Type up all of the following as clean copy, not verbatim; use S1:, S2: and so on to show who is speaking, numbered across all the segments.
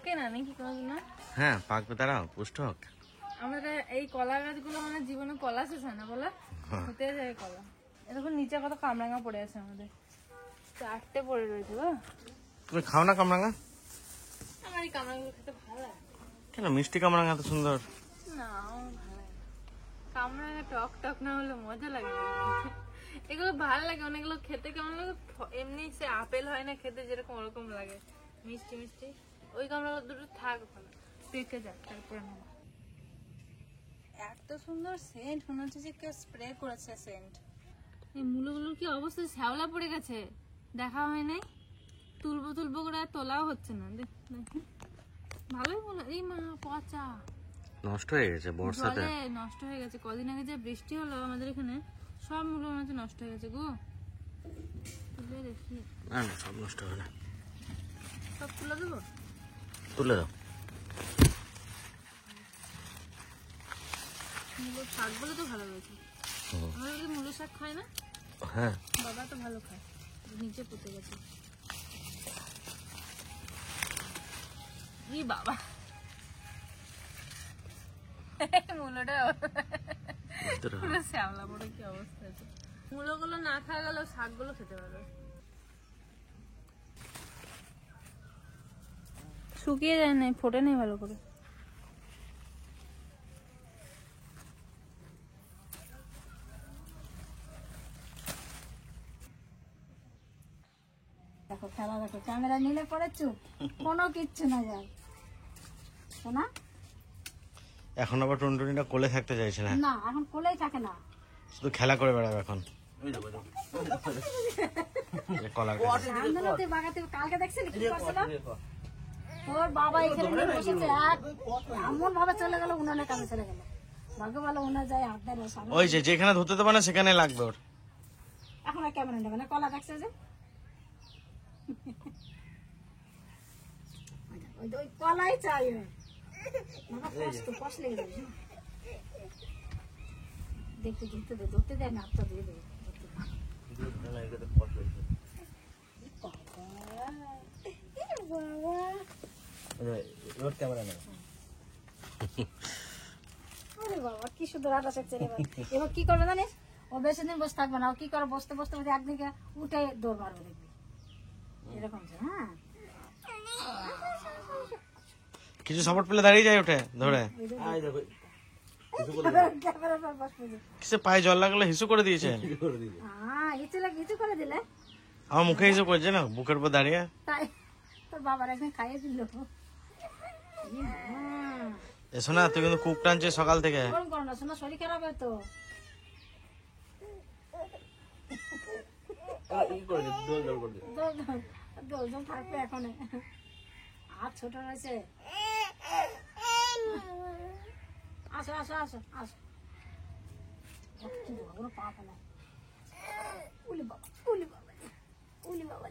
S1: পাকে না নাকি কোনদিন?
S2: হ্যাঁ পাকবে, দাঁড়াও পুষ্ট হোক।
S1: আমাদের এই কলা গাছগুলো মানে জীবনে কলা শেষ হয় না বলো, হতে যায় কলা। এরকম নিচে কত কামরাঙা পড়ে আছে আমাদের, 4টে পড়ে রয়েছে গো।
S2: তুমি খাও না কামরাঙা?
S1: আমার এই কামরাঙাগুলো খেতে ভালো লাগে।
S2: কেন মিষ্টি কামরাঙা এত সুন্দর?
S1: না আমার ভালো লাগে কামরাঙা, টক টক না হলে মজা লাগে না। এগুলো ভালো লাগে অনেকগুলো খেতে, কেমন লাগে এমনি সে আপেল হয় না খেতে যেরকম ওরকম লাগে, মিষ্টি মিষ্টি। ওই কামরাঙা দুটো থাক ভালো, পেকে যাক তারপরে নেবো। এত সুন্দর সেন্ট, মনে হচ্ছে যে কেউ স্প্রে করেছে সেন্ট। এই মূলগুলোর কি অবস্থা, শ্যাওলা পড়ে গেছে, দেখা হয় নাই। তুলবো তুলবো করে আর তোলাও হচ্ছে না। ভালোই মনে, এই মা পচা,
S2: নষ্ট হয়ে গেছে বর্ষাতে,
S1: নষ্ট হয়ে গেছে। কদিন আগে যে বৃষ্টি হলো আমাদের এখানে, সব মূল মনে হচ্ছে নষ্ট হয়ে গেছে গো। তুলে দেখি,
S2: না না সব নষ্ট হবে না,
S1: সব তুলে দেবো।
S2: তুলে দাও।
S1: মূলো শাক বলে তো ভালো রয়েছে, আমরা যদি মূলো শাক খাই না,
S2: হ্যাঁ
S1: বাবা তো ভালো খায়, নিচে পুঁতে গেছে। ই বাবা, মূলোটা পুরো শ্যাওলা পড়ে কি অবস্থা আছে। মূলোগুলো না খাওয়া গেল, শাকগুলো খেতে পারবে। শুকিয়ে যায় না, ফোটে নেই ভালো করে।
S3: দেখো খেলা, দেখো ক্যামেরা নিলে পরে চুপ, কোনো কিচ্ছু না যায় না।
S2: এখন আবার টুনটুনিটা কোলে থাকতে চাইছে না,
S3: না এখন কোলেই থাকে না,
S2: শুধু খেলা করে বেড়াবে এখন। কলার গাছে।
S3: আন্দোলনতে বাগাতে কালকে দেখছিলি কি করছিল তোর বাবা, এখানে নিয়ে বসেছে, এক এমন ভাবে চলে গেল, উনানের কাছে চলে গেল। ভাগ্য ভালো উনার যায় হাত দেয় না।
S2: ওই যে যেখানে ধরতে দেবে না সেখানে লাগবে ওর।
S3: এখন আর ক্যামেরা নেবে না, কলা দেখছে যে ওই কলাই চাই, কষ্ট লেগে যাবে। দেখতে দেখতে দে, ধরতে দেয় না, হাতটা দিয়ে দেবে। বাবা কি সুন্দর আটা শিখছে। এবার কি করবে জানিস, ও বেশি দিন বসে থাকবে না, ও কি করে বসতে বসতে একদিকে উঠে দৌড় মারবে, দেখবি এরকম। হ্যাঁ
S2: কিছু সাপোর্ট পেলে দাঁড়িয়ে যায় ওঠে ধরে, কিসে পায়ে জল লাগলে হিসু করে দিয়েছে।
S3: হ্যাঁ হিচু করে দিলে,
S2: আমার মুখে হিসু করছে না, বুকের উপর দাঁড়িয়ে।
S3: তাই তোর বাবার একদিন খাইয়ে দিল।
S2: এসো না, তুই কিন্তু খুব টানছে সকাল থেকে।
S3: করো না শোনা, শরীর খারাপ হয় তো। দোলজন থাকবে এখন, আর ছোট রয়েছে। আসো আসো আসো আসো, পা ফেলা। উলি বাবা, উলি বাবা, উলি বাবা।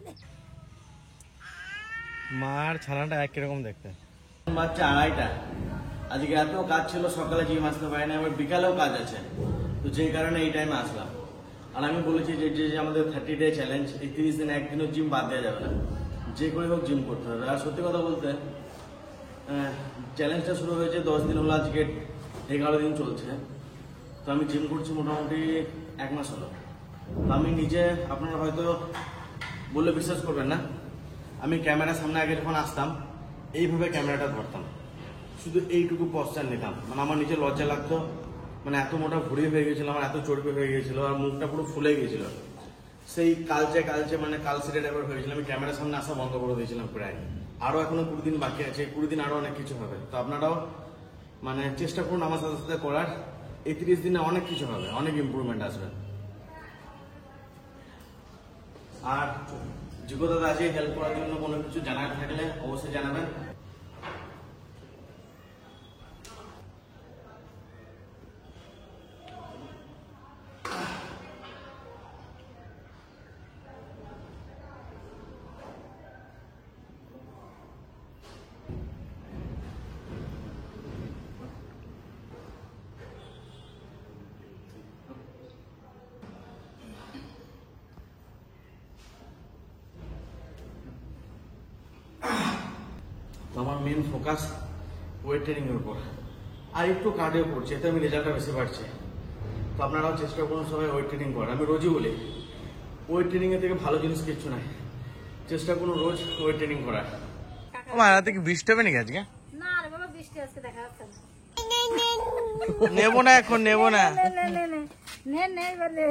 S2: মার ছানাটা একই রকম দেখতে। বাচ্চা 2:30, আজকে এত কাজ ছিল, সকালে জিম আসতে পারি না, আবার বিকালেও কাজ আছে, তো যে কারণে এই টাইমে আসলাম। আর আমি বলেছি যে আমাদের 30 ডে চ্যালেঞ্জ, এই 30 দিনে একদিনও জিম বাদ দেওয়া যাবে না, যে করে হোক জিম করতে হবে। আর সত্যি কথা বলতে চ্যালেঞ্জটা শুরু হয়েছে 10 দিন হলো, আজকে 11 দিন চলছে। তো আমি জিম করছি মোটামুটি 1 মাস হলো। তো আমি নিজে, আপনারা হয়তো বললে বিশ্বাস করবেন না, আমি ক্যামেরার সামনে আগে যখন আসতাম এইভাবে ক্যামেরাটা ধরতাম, শুধু এইটুকু পশ্চার নিতাম, মানে আমার নিজে লজ্জা লাগতো, মানে এত মোটা ভুড়ি হয়ে গেছিল আমার, এত চর্বি হয়ে গেছিল, আর মুখটা পুরো ফুলে গেছিল, সেই কালচে মানে কালসিটে টাইপের হয়েছিল। আমি ক্যামেরার সামনে আসা বন্ধ করে দিয়েছিলাম প্রায়। আরো এখনো 20 দিন বাকি আছে, 20 দিন আরো অনেক কিছু হবে। তো আপনারাও মানে চেষ্টা করুন আমার সাথে সাথে করার, এই 30 দিনে অনেক কিছু হবে, অনেক ইম্প্রুভমেন্ট আসবে। আর যোগ্যতা আছে হেল্প করার জন্য, কোনো কিছু জানার থাকলে অবশ্যই জানাবেন। তো আমার মেন ফোকাস ওয়েট ট্রেনিং এর উপর, আর একটু কার্ডিও করছি, এতে আমি রেজাল্টটা বেশি পাচ্ছি। তো আপনারাও চেষ্টা করুন সবাই ওয়েট ট্রেনিং করার। আমি রোজই বলি ওয়েট ট্রেনিং এর থেকে ভালো জিনিস কিচ্ছু নাই, চেষ্টা করুন রোজ ওয়েট ট্রেনিং করার।
S4: আমার রাতে কি বৃষ্টি হবে নাকি আজকে?
S3: না রে বাবা, বৃষ্টি আজকে দেখা যাচ্ছে না।
S4: নেবো না এখন, নেবো না।
S3: নে নে নে নে নে নে বলে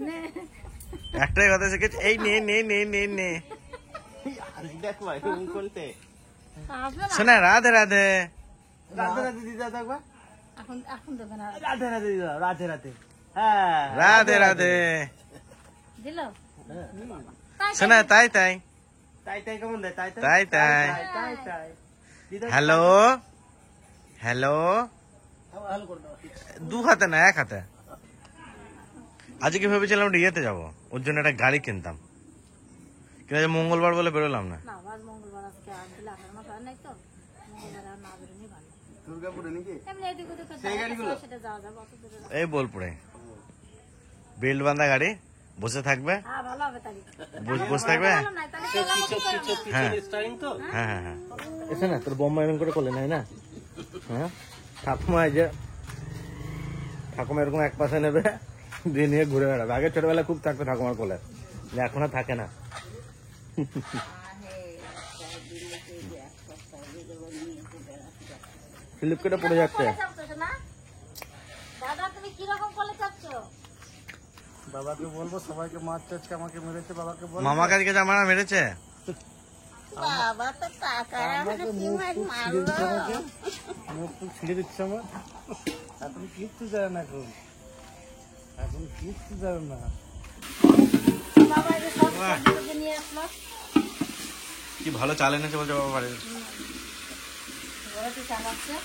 S3: নে।
S4: একটাই কথা শিখেছি, এই নে নে নে নে নে।
S2: দেখো এরকম করতে
S3: আসবে না।
S4: শোনা, রাধে রাধে।
S2: রাতে রাতে দিদা থাকবা,
S3: এখন এখন দেবে না।
S2: রাতে রাতে দিদা, রাতে রাতে। হ্যাঁ
S4: রাধে রাধে।
S3: দিল
S4: শোনা, তাই তাই
S2: তাই তাই কেমন দেয়? তাই
S4: তাই তাই।
S2: তাই তাই দিদা
S4: হ্যালো হ্যালো,
S2: ভালো করে দাও।
S4: 2 হাতে না 1 হাতে। আজকে ভেবেছিলাম ইয়েতে যাবো, ওর জন্য একটা গাড়ি কিনতাম, কিন্তু মঙ্গলবার বলে বেরোলাম না।
S3: না, আজ মঙ্গলবার, আজকে আর দিলে 18 মাস আর নাই তো, মঙ্গলবার আর না বেরোনি ভালো।
S2: দুর্গাপুরে নাকি?
S3: এমনি এদিক ওদিক সেটা যাওয়া যাবে, অত দূরে যাওয়া-
S4: এই বোলপুরে বেল্ট বাঁধা গাড়ি, বসে থাকবে,
S3: হ্যাঁ, ভালো হবে তাহলে।
S4: বসে থাকবে।
S3: ভালো নাই, তাহলে গেলাম কি করে?
S4: হ্যাঁ
S2: স্টারিং তো
S4: হ্যাঁ হ্যাঁ হ্যাঁ।
S2: এসে না তোর বোম্বা এরকম করে করলে নাই না? হ্যাঁ, ঠাকুমা এই যে ঠাকুমা এরকম এক পাশে নেবে, দিয়ে নিয়ে ঘুরে বেড়াবে। আগে ছোটবেলা খুব থাকতো ঠাকুমার কোলে, এখন আর থাকে না। স্লিপ কেটে পড়ে যাচ্ছে।
S3: কোলে চাপছো শোনা? দাদা, তুমি কিরকম কোলে চাপছো?
S2: বাবাকে বলবো সবাইকে মারছে, আজকে আমাকে মেরেছে, বাবাকে বলবো।
S4: মামা কাজকে জামানা মেরেছে।
S3: বাবা তো টাকা
S2: মুখ টুক ছিঁড়ে দিচ্ছে আমার। এখন কিচ্ছু যায় না, এখন কিচ্ছু যায় না।
S3: বাবা এই যে সব সবজি নিয়ে আসলো,
S4: কি ভালো চাল এনেছে বলছে বাবা বাড়ির।
S3: ঘরেতে চালাচ্ছে।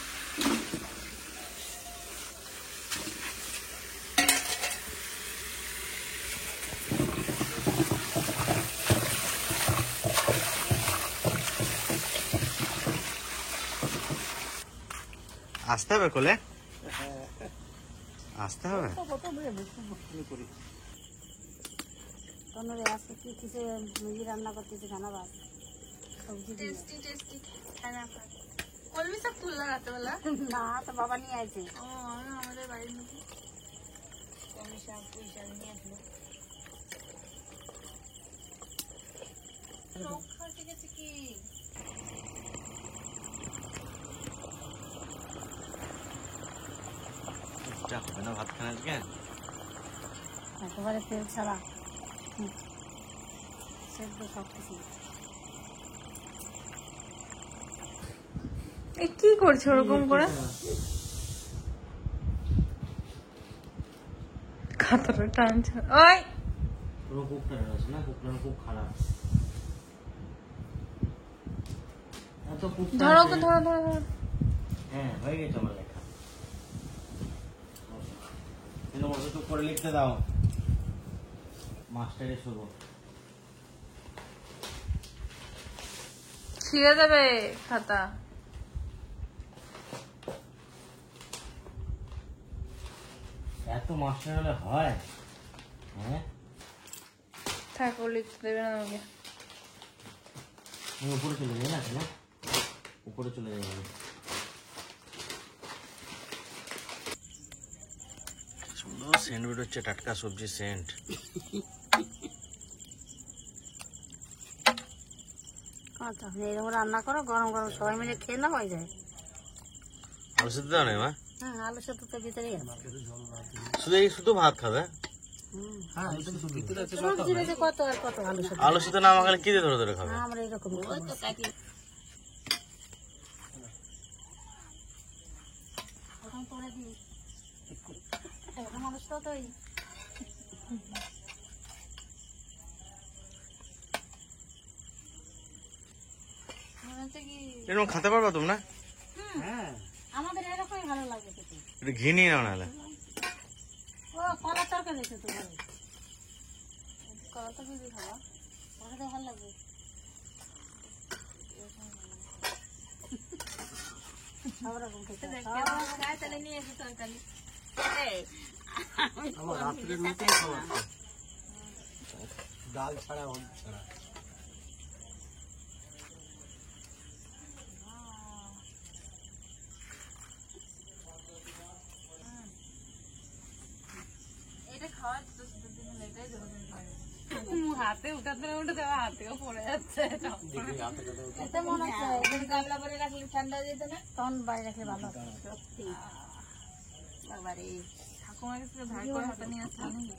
S4: আসতে হবে কোলে, আসতে হবে।
S3: তনুরে আজকে কি কিছু মুরগি রান্না করতেছে, খানাবাদ সবজি দিয়ে।
S1: টেস্টি টেস্টি খানা খাই। কলমি শাক তুললা রাতেবেলা?
S3: না, তো বাবা নিয়ে আছে।
S1: ও, আমাদের বাড়ির মধ্যে কলমি শাক, পুঁই শাক নিয়ে আসলো। টক খাওয়া শিখেছে কি?
S4: যা হবে না ভাত খান আজকে।
S3: একেবারে তেল ছাড়া সেদ্ধ সব কিছু।
S1: এ কি করছে ওরকম করে? খাতাটা টানছে। ওই
S2: পুরো খুব খারাপ আছে না, কুকটানো খুব খারাপ। এত কুক
S1: ধরো ওকে, ধরো ধরো ধরো।
S2: হ্যাঁ, হয়ে গেছে আমার লেখা। কিন্তু ওকে তো করে লিখতে দাও, মাস্টারের শুরু।
S1: ছিঁড়ে দেবে খাতা।
S2: এত মাস্টার হলে হয়? হ্যাঁ,
S1: থাক, ও লিখতে দেবে না আমাকে।
S2: তুমি উপরে চলে যাই না, না উপরে চলে যাবে।
S4: সুন্দর সেন্ট বেরোচ্ছে, টাটকা সবজি সেন্ট।
S3: আচ্ছা, এরকম রান্না করো, গরম গরম সবাই মিলে খেয়ে না হয়ে যায়।
S4: আলু সিদ্ধ দাও না মা?
S3: হ্যাঁ, আলু সেদ্ধ তো ভিতরে
S4: শুধু ভাত খাবে?
S3: সবজি রয়েছে কত আর কত আলু সেদ্ধ।
S4: আলু সিদ্ধ না মাখালে কি দিয়ে ধরে ধরে খাবে?
S3: আমরা এরকম করে দিই, এরকম মানুষ তো তোই।
S1: মনে হচ্ছে কি
S4: এরকম খেতে পারবা তোমরা?
S3: আমাদের এরকমই ভালো লাগে খেতে।
S4: একটু ঘি নিয়ে নাও নাহলে।
S3: ও কলার তরকারি দিয়েছে তো ভালো,
S1: কলা তো কিছু খাওয়া।
S3: ওটা তো ভালো লাগবে। সব রকম খেতে হয়।
S1: খায় তাহলে নিয়ে এসে তরকারি।
S2: আমার রাত্রের মতন খাবার, ডাল ছাড়া, হলুদ ছাড়া।
S1: হাতে উঠাতে না উঠাতে আমার হাতেও পড়ে যাচ্ছে
S3: এতে মনে হচ্ছে যদি গামলা ভরে রাখলে ঠান্ডা যেত না, তখন বাইরে রাখলে ভালো হতো। সত্যি বাবারে,
S1: ঠাকুমার কাছে ভাগ করে হাতে নিয়ে আসতে নাকি?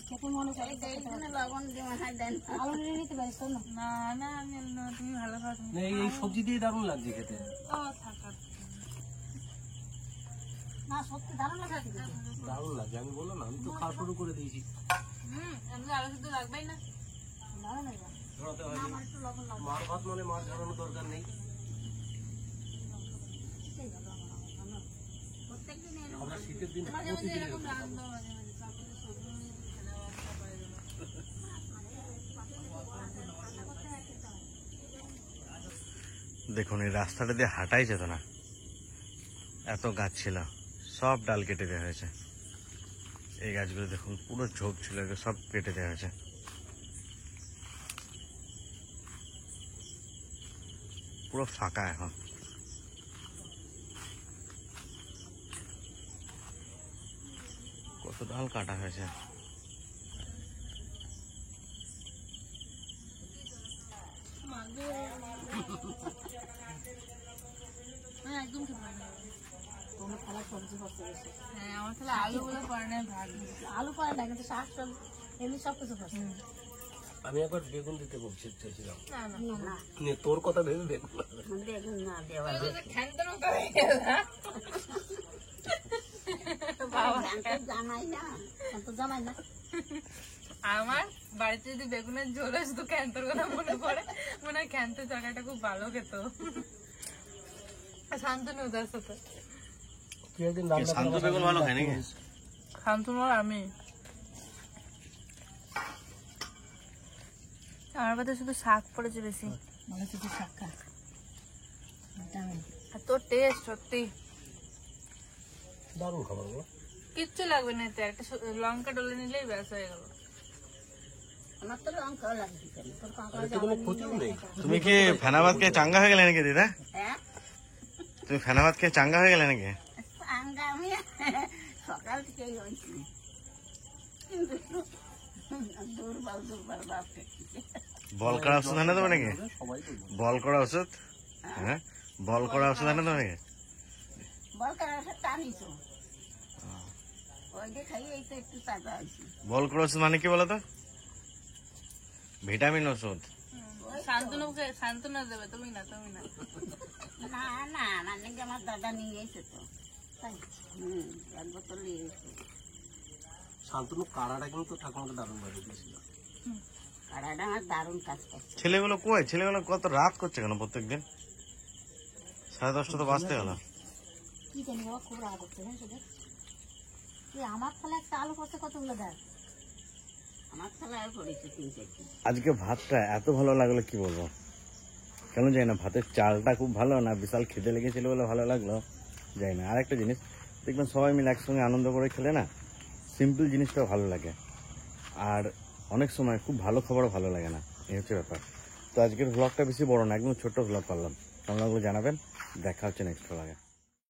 S3: খেতে মনে হচ্ছে লবণ দিয়ে মাথায় দেন, আলু নিয়ে নিতে পারিস তো না।
S1: না না আমি না, তুমি ভালো খাও তুমি।
S5: না, এই সবজি দিয়ে দারুণ লাগছে খেতে।
S1: ও থাকা
S3: না সত্যি দারুণ লাগে খেতে।
S5: দারুণ লাগছে, আমি বললাম না, আমি তো খাওয়া শুরু করে দিয়েছি।
S1: এমনি আলু শুদ্ধ লাগবেই না।
S3: দারুণ লাগে।
S5: ধরাতে হয়
S3: আমার একটু লবণ লাগবে।
S5: মার ভাত মানে মাছ ধরানোর দরকার নেই।
S3: প্রত্যেকদিন এরকম
S5: আমরা শীতের দিন
S1: মাঝে মাঝে এরকম রান্না মাঝে মাঝে তারপরে সবজি খেলা বাচ্চা পাই যাবে।
S4: দেখুন এই রাস্তাটা দিয়ে হাঁটাই যেত না, এত গাছ ছিল, সব ডাল কেটে দেওয়া হয়েছে। এই গাছগুলো দেখুন পুরো ঝোপ ছিল, এগুলো সব কেটে দেওয়া হয়েছে। পুরো ফাঁকা এখন। কত ডাল কাটা হয়েছে।
S1: হ্যাঁ একদম ঠিক লাগে।
S3: তোমার খালা সবজি করতে বেশি।
S1: হ্যাঁ আমার তাহলে আলুগুলো পরে নেয় ভাগ।
S3: আলু পায় না, কিন্তু শাক সবজি এমনি সব কিছু করছে।
S5: আমি একবার বেগুন দিতে চেয়েছিলাম,
S1: না না
S3: না
S5: নিয়ে তোর কথা ভেবে বেগুন
S3: দেখুন না দেওয়া
S1: খ্যান্তর মতো হয়ে গেল না?
S3: জামাই না, তো জামাই না।
S1: আমার বাড়িতে যদি বেগুনের ঝোল হয় শুধু খ্যান্তর কথা মনে পড়ে, মনে হয় খ্যান্তর তরকারিটা খুব ভালো খেত। শান্তনু ওদের সাথে
S5: তুই একদিন রান্না
S4: শান্ত বেগুন ভালো খায় নাকি?
S1: শান্তনু আর আমি আমার বাড়িতে শুধু শাক পড়েছে বেশি,
S3: মনে হচ্ছে তুই শাক খা। জামাই
S1: আর তোর টেস্ট সত্যি
S5: দারুণ খাবার গো।
S1: কিচ্ছু লাগবে না, এতে একটা লঙ্কা ডলে নিলেই ব্যাস হয়ে গেল।
S3: আমার তো লঙ্কাও লাগবে কেন, তোর কাঁকড়া
S5: এতে কোনো ক্ষতিও নেই।
S4: তুমি কি ফেনাবাদ খেয়ে চাঙ্গা হয়ে গেলে নাকি দিদা?
S3: হ্যাঁ
S4: তুমি ফেনাবাদ খেয়ে চাঙ্গা হয়ে গেলে নাকি?
S3: আঙ্গা আমি সকাল থেকেই হয়েছি, দুর্বল দুর্বল বাপকে।
S4: বল করা ওষুধ আনে দেবে নাকি?
S5: সবাই তো
S4: বল করা ওষুধ? হ্যাঁ বল করা ওষুধ আনে দেবে নাকি?
S3: বল করার টানিস, ওই দিয়ে খাইয়ে এই তো একটু তাজা হয়েছি।
S4: বল করা ওষুধ মানে কি বলতো? ভিটামিন ওষুধ।
S1: শান্তনু দেবে, তুমি না তুমি না।
S3: না না মানে কি আমার দাদা নিয়ে গেছে তো, তাই এক বোতল নিয়ে গেছে।
S5: শান্তনু কাড়াটা কিন্তু ঠাকুমাকে দারুণ বাড়ি দিয়েছিল।
S3: কাড়াটা আমার দারুণ কাজ করছে।
S4: ছেলেগুলো কই? ছেলেগুলো কত রাত করছে কেন প্রত্যেকদিন? 10:30 তো বাজতে গেল।
S3: কি জানি বাবা, খুব রাগ হচ্ছে হ্যাঁ সেটা। তুই আমার থালে একটা আলু করতে কতগুলো দেয়? আমার থালায় পড়েছে 3-4টি।
S4: আজকে ভাতটা এত ভালো লাগলো কি বলবো, কেন জানি না, ভাতের চালটা খুব ভালো, না বিশাল খেতে লেগেছিল বলে ভালো লাগলো জানি না। আর একটা জিনিস দেখবেন, সবাই মিলে একসঙ্গে আনন্দ করে খেলে না, সিম্পল জিনিসটাও ভালো লাগে। আর অনেক সময় খুব ভালো খাবারও ভালো লাগে না, এই হচ্ছে ব্যাপার। তো আজকের ভ্লগটা বেশি বড় না, একদম ছোট্ট ভ্লগ করলাম। কেমন লাগলো জানাবেন। দেখা হচ্ছে নেক্সট ভ্লগে।